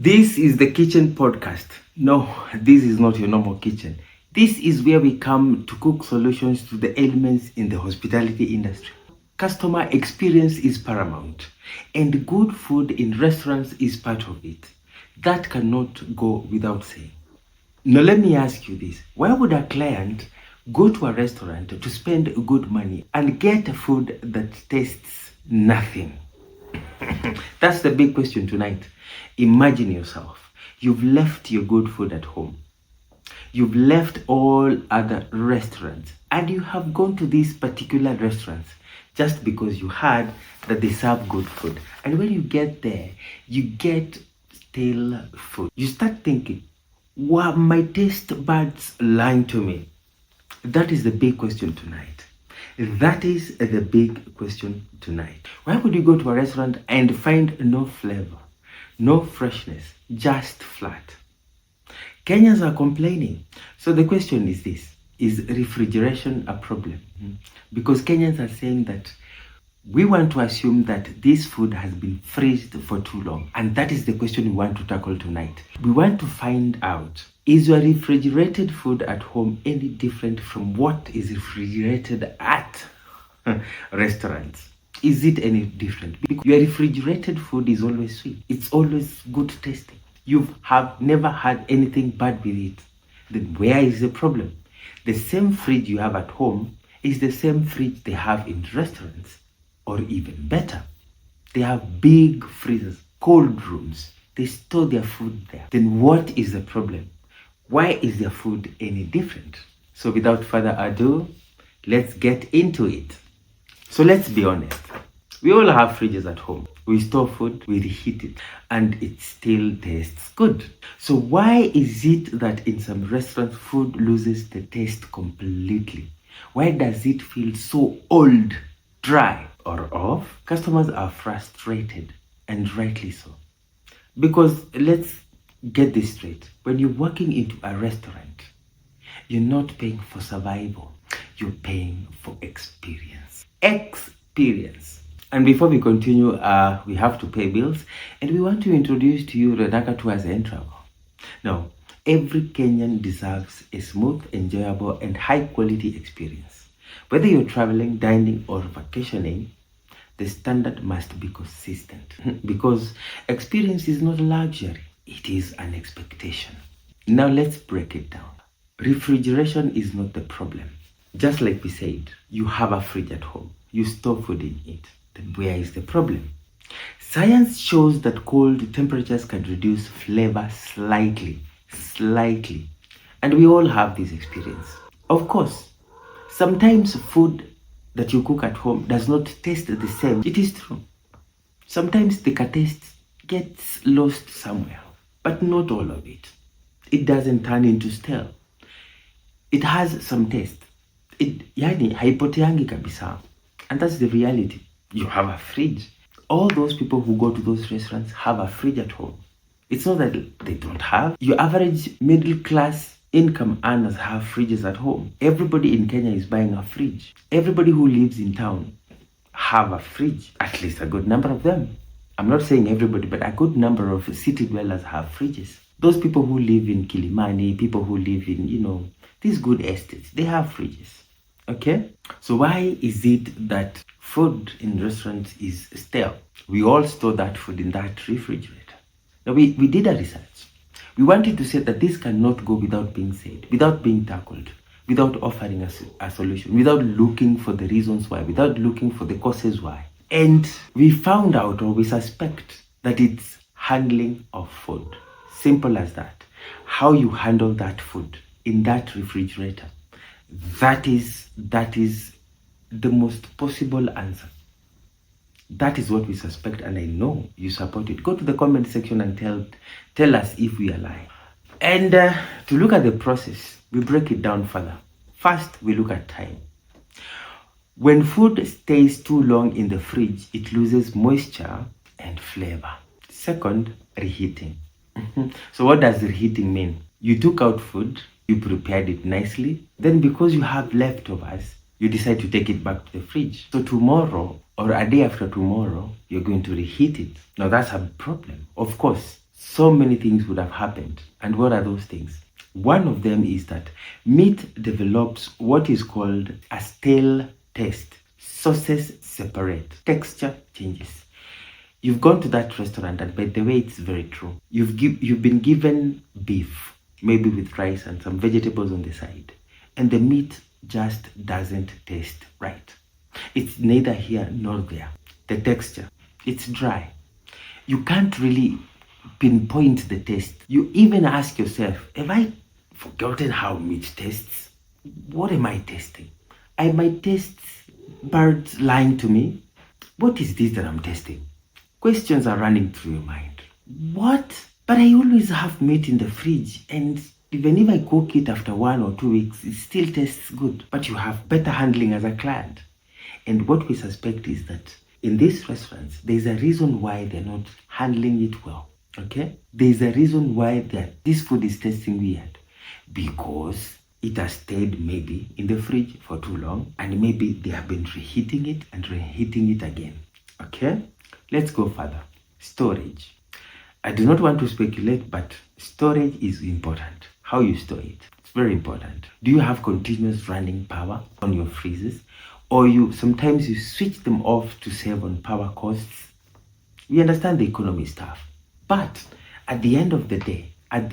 This is the kitchen podcast. No, this is not your normal kitchen. This is where we come to cook solutions to the ailments in the hospitality industry. Customer experience is paramount, and good food in restaurants is part of it. That cannot go without saying. Now, let me ask you this. Why would a client go to a restaurant to spend good money and get food that tastes nothing? That's the big question tonight. Imagine yourself. You've left your good food at home. You've left all other restaurants and you have gone to these particular restaurants just because you heard that they serve good food. And when you get there, you get stale food. You start thinking, were my taste buds lying to me? That is the big question tonight. That is the big question tonight. Why would you go to a restaurant and find no flavor, no freshness, just flat? Kenyans are complaining. So the question is this: is refrigeration a problem? Because Kenyans are saying that we want to assume that this food has been freezed for too long. And that is the question we want to tackle tonight. We want to find out, is your refrigerated food at home any different from what is refrigerated at restaurants? Is it any different? Because your refrigerated food is always sweet. It's always good tasting. You have never had anything bad with it. Then where is the problem? The same fridge you have at home is the same fridge they have in restaurants. Or even better, they have big freezers, cold rooms. They store their food there. Then what is the problem? Why is their food any different? So without further ado, let's get into it. So let's be honest. We all have fridges at home. We store food, we reheat it, and it still tastes good. So why is it that in some restaurants food loses the taste completely? Why does it feel so old, dry, or off? Customers are frustrated, and rightly so. Because let's get this straight. When you're walking into a restaurant, you're not paying for survival. You're paying for experience. Experience. And before we continue, we have to pay bills. And we want to introduce to you Redaka Tours and Travel. Now, every Kenyan deserves a smooth, enjoyable, and high-quality experience. Whether you're traveling, dining, or vacationing, the standard must be consistent. Because experience is not a luxury, it is an expectation. Now let's break it down. Refrigeration is not the problem. Just like we said, you have a fridge at home. You store food in it. Then where is the problem? Science shows that cold temperatures can reduce flavor slightly. And we all have this experience. Of course, sometimes food that you cook at home does not taste the same. It is true. Sometimes the taste gets lost somewhere, but not all of it. It doesn't turn into stale. It has some taste. Yani haipoteangi kabisa. And that's the reality. You have a fridge. All those people who go to those restaurants have a fridge at home. It's not that they don't have. Your average middle class income earners have fridges at home. Everybody in Kenya is buying a fridge. Everybody who lives in town have a fridge. At least a good number of them. I'm not saying everybody, but a good number of city dwellers have fridges. Those people who live in Kilimani, people who live in, these good estates, they have fridges. Okay? So why is it that food in restaurants is stale? We all store that food in that refrigerator. Now we did a research. We wanted to say that this cannot go without being said, without being tackled, without offering a solution, without looking for the reasons why, without looking for the causes why. And we found out, or we suspect, that it's handling of food. Simple as that. How you handle that food in that refrigerator. That is the most possible answer. That is what we suspect, and I know you support it. Go to the comment section and tell us if we are lying. And to look at the process, we break it down further. First, we look at time. When food stays too long in the fridge, it loses moisture and flavor. Second, reheating. So what does reheating mean? You took out food, you prepared it nicely, then because you have leftovers, you decide to take it back to the fridge. So tomorrow or a day after tomorrow, you're going to reheat it. Now that's a problem. Of course, so many things would have happened. And what are those things? One of them is that meat develops what is called a stale taste. Sauces separate, texture changes. You've gone to that restaurant, and by the way, it's very true. You've been given beef, maybe with rice and some vegetables on the side, and the meat just doesn't taste right. It's neither here nor there. The texture, it's dry. You can't really pinpoint the taste. You even ask yourself, have I forgotten how meat tastes? What am I tasting? I might taste birds lying to me. What is this that I'm tasting? Questions are running through your mind. What? But I always have meat in the fridge, and even if I cook it after 1 or 2 weeks, it still tastes good. But you have better handling as a client. And what we suspect is that in these restaurants, there's a reason why they're not handling it well. Okay? There's a reason why this food is tasting weird. Because it has stayed maybe in the fridge for too long, and maybe they have been reheating it and reheating it again. Okay? Let's go further. Storage. I do not want to speculate, but storage is important. How you store it, it's very important. Do you have continuous running power on your freezers? Or sometimes you switch them off to save on power costs? We understand the economy stuff. But at the end of the day, I'd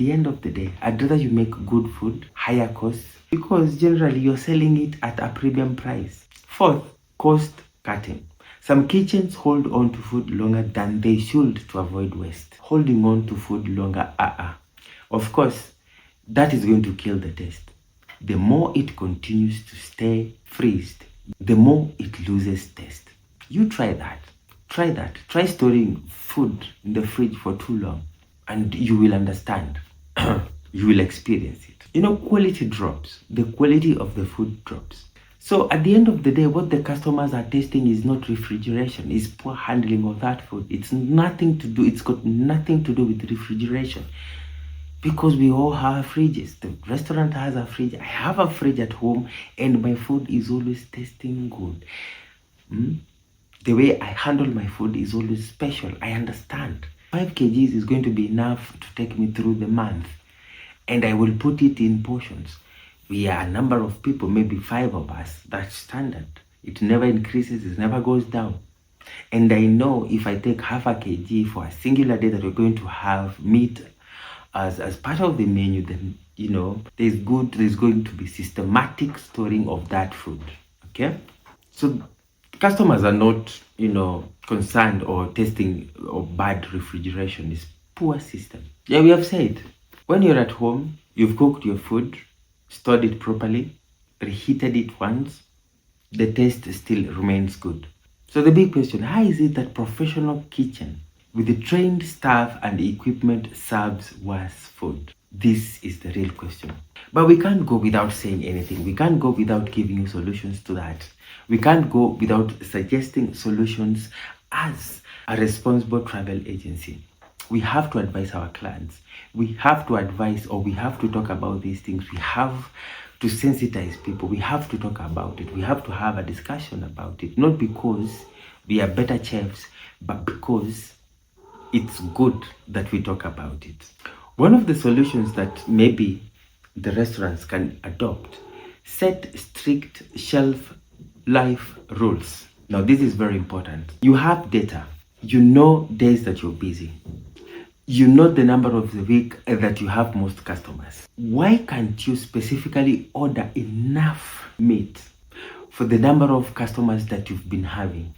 rather you make good food, higher costs, because generally you're selling it at a premium price. Fourth, cost cutting. Some kitchens hold on to food longer than they should to avoid waste. Holding on to food longer, of course, that is going to kill the taste. The more it continues to stay freezed, the more it loses taste. You try that. Try that. Try storing food in the fridge for too long, and you will understand. You will experience it. Quality drops. The quality of the food drops. So at the end of the day, what the customers are tasting is not refrigeration, it's poor handling of that food. It's got nothing to do with refrigeration. Because we all have fridges. The restaurant has a fridge. I have a fridge at home, and my food is always tasting good. The way I handle my food is always special. I understand. 5 kgs is going to be enough to take me through the month, and I will put it in portions. We are a number of people, maybe 5 of us. That's standard. It never increases, it never goes down. And I know if I take half a kg for a singular day that we're going to have meat as part of the menu, then there's going to be systematic storing of that food. Okay? So customers are not, concerned or tasting of bad refrigeration. It's poor system. Yeah, we have said, when you're at home, you've cooked your food, stored it properly, reheated it once, the taste still remains good. So the big question, how is it that professional kitchen with the trained staff and equipment serves worse food? This is the real question. But we can't go without saying anything. We can't go without giving you solutions to that. We can't go without suggesting solutions as a responsible travel agency. We have to advise our clients. We have to advise, or we have to talk about these things. We have to sensitize people. We have to talk about it. We have to have a discussion about it. Not because we are better chefs, but because it's good that we talk about it. One of the solutions that maybe the restaurants can adopt, set strict shelf life rules. Now, this is very important. You have data. You know days that you're busy. You know the number of the week that you have most customers. Why can't you specifically order enough meat for the number of customers that you've been having?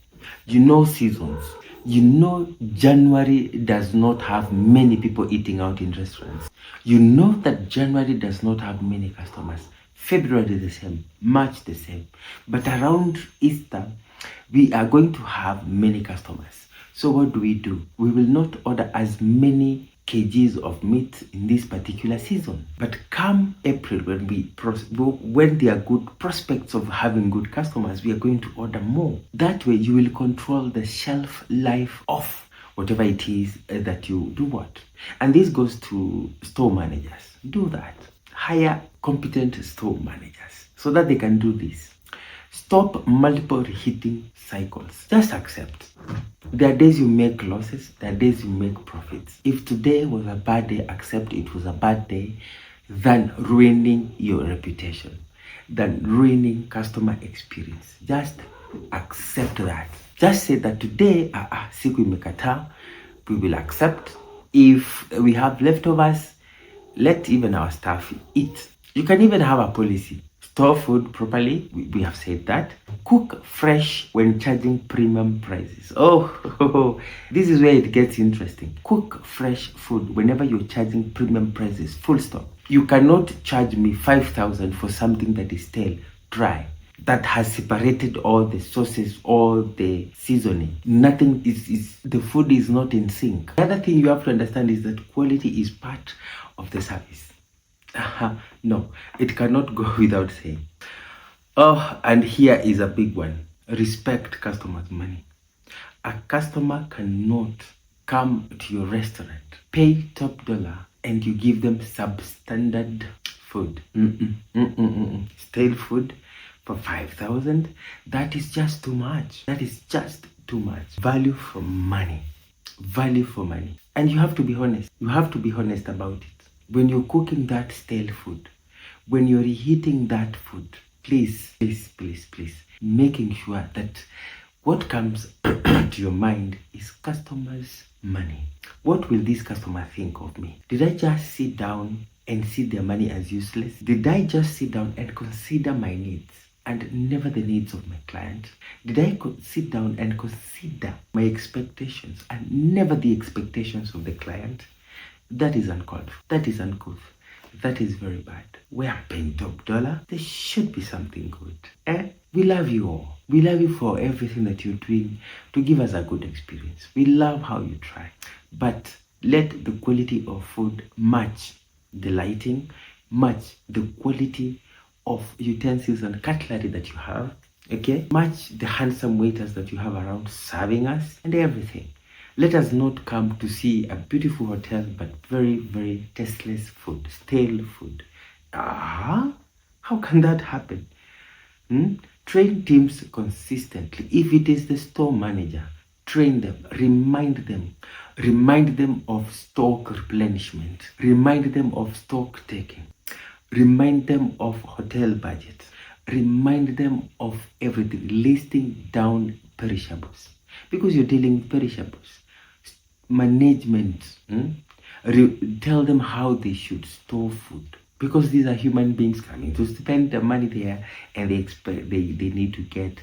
You know seasons. You know January does not have many people eating out in restaurants. You know that January does not have many customers. February the same, March the same. But around Easter, we are going to have many customers. So what do? We will not order as many kgs of meat in this particular season. But come April, when there are good prospects of having good customers, we are going to order more. That way, you will control the shelf life of whatever it is that you do what. And this goes to store managers. Do that. Hire competent store managers so that they can do this. Stop multiple reheating cycles. Just accept. There are days you make losses, there are days you make profits. If today was a bad day, accept it was a bad day than ruining your reputation, than ruining customer experience. Just accept that. Just say that today, siku imekataa, we will accept. If we have leftovers, let even our staff eat. You can even have a policy. Store food properly. We have said that. Cook fresh when charging premium prices. Oh, this is where it gets interesting. Cook fresh food whenever you're charging premium prices. Full stop. You cannot charge me 5,000 for something that is stale, dry, that has separated all the sauces, all the seasoning. Nothing is the food is not in sync. The other thing you have to understand is that quality is part of the service. No, it cannot go without saying. Oh, and here is a big one. Respect customers' money. A customer cannot come to your restaurant, pay top dollar, and you give them substandard food. Stale food for 5,000. That is just too much. That is just too much. Value for money. Value for money. And you have to be honest. You have to be honest about it. When you're cooking that stale food, when you're reheating that food, please, making sure that what comes to your mind is customers' money. What will this customer think of me? Did I just sit down and see their money as useless? Did I just sit down and consider my needs and never the needs of my client? Did I sit down and consider my expectations and never the expectations of the client? That is uncalled for. That is uncouth. That is very bad. We are paying top dollar. There should be something good. We love you all. We love you for everything that you're doing to give us a good experience. We love how you try. But let the quality of food match the lighting, match the quality of utensils and cutlery that you have. Okay? Match the handsome waiters that you have around serving us and everything. Let us not come to see a beautiful hotel but very, very tasteless food, stale food. How can that happen? Train teams consistently. If it is the store manager, train them, remind them of stock replenishment, remind them of stock taking, remind them of hotel budget, remind them of everything, listing down perishables. Because you're dealing with perishables. Management, tell them how they should store food, because these are human beings coming to spend the money there, and they need to get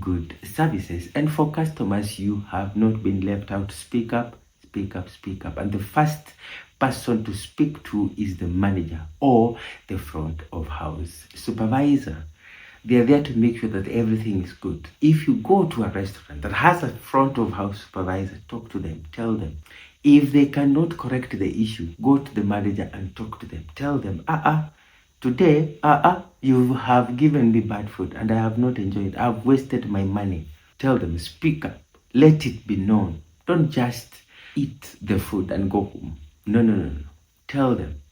good services. And for customers, you have not been left out. Speak up, and the first person to speak to is the manager or the front of house supervisor. They are there to make sure that everything is good. If you go to a restaurant that has a front of house supervisor, talk to them, tell them. If they cannot correct the issue, go to the manager and talk to them. Tell them, today, you have given me bad food and I have not enjoyed it. I've wasted my money. Tell them, speak up. Let it be known. Don't just eat the food and go home. No. Tell them.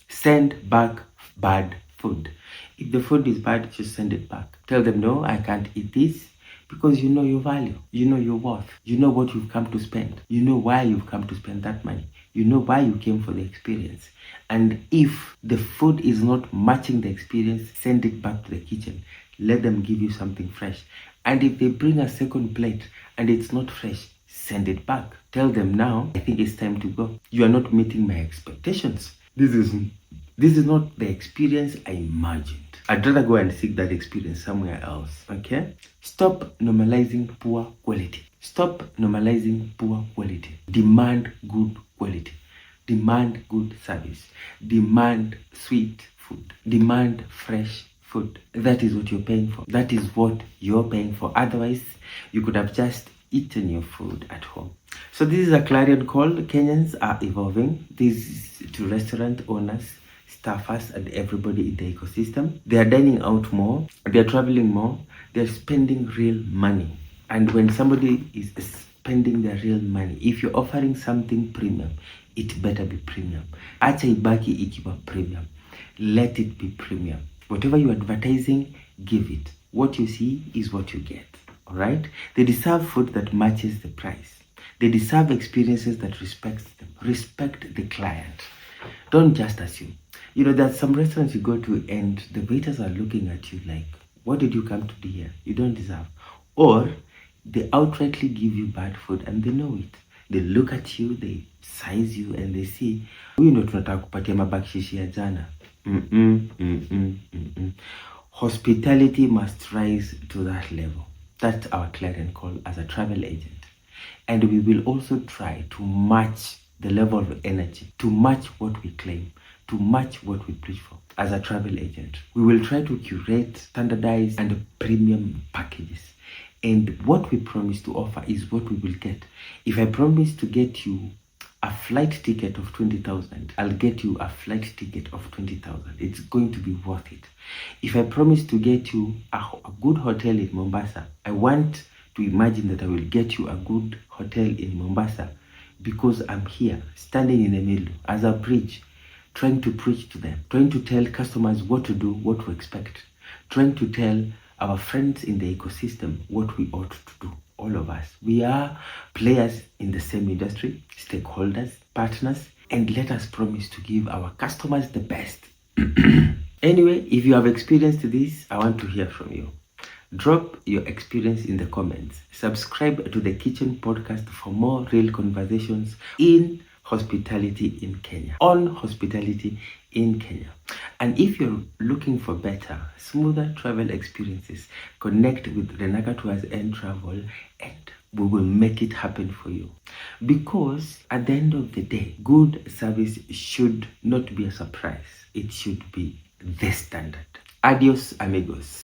Send back bad food. If the food is bad, just send it back. Tell them, no, I can't eat this, because you know your value, you know your worth, you know what you've come to spend, you know why you've come to spend that money, you know why you came for the experience. And if the food is not matching the experience, send it back to the kitchen. Let them give you something fresh. And if they bring a second plate and it's not fresh, send it back. Tell them, now, I think it's time to go. You are not meeting my expectations. This is not the experience I imagined. I'd rather go and seek that experience somewhere else. Okay? Stop normalizing poor quality. Stop normalizing poor quality. Demand good quality. Demand good service. Demand sweet food. Demand fresh food. That is what you're paying for. That is what you're paying for. Otherwise, you could have just eaten your food at home. So this is a clarion call. Kenyans are evolving. This is to restaurant owners, staffers, and everybody in the ecosystem. They are dining out more, they are traveling more, they are spending real money. And when somebody is spending their real money, if you're offering something premium, it better be premium. Acha ibaki ikiwa premium. Let it be premium. Whatever you're advertising, give it. What you see is what you get. all right? They deserve food that matches the price. They deserve experiences that respect them, respect the client. Don't just assume. There's some restaurants you go to and the waiters are looking at you like, what did you come to do here? You don't deserve. Or they outrightly give you bad food and they know it. They look at you, they size you and they see, huyu ndo tunataka kupatia mabakshishi ya jana. Hospitality must rise to that level. That's our clarion call as a travel agent. And we will also try to match the level of energy, to match what we claim, to match what we preach for as a travel agent. We will try to curate, standardize, and premium packages. And what we promise to offer is what we will get. If I promise to get you a flight ticket of 20,000, I'll get you a flight ticket of 20,000. It's going to be worth it. If I promise to get you a good hotel in Mombasa, I want to imagine that I will get you a good hotel in Mombasa because I'm here, standing in the middle as a bridge, trying to preach to them, trying to tell customers what to do, what to expect, trying to tell our friends in the ecosystem what we ought to do. All of us, we are players in the same industry, stakeholders, partners, and let us promise to give our customers the best. Anyway, if you have experienced this, I want to hear from you. Drop your experience in the comments. Subscribe to the Kitchen Podcast for more real conversations in hospitality in Kenya, on hospitality in Kenya. And if you're looking for better, smoother travel experiences, connect with Renaka Tours and Travel and we will make it happen for you. Because at the end of the day, good service should not be a surprise. It should be the standard. Adios, amigos.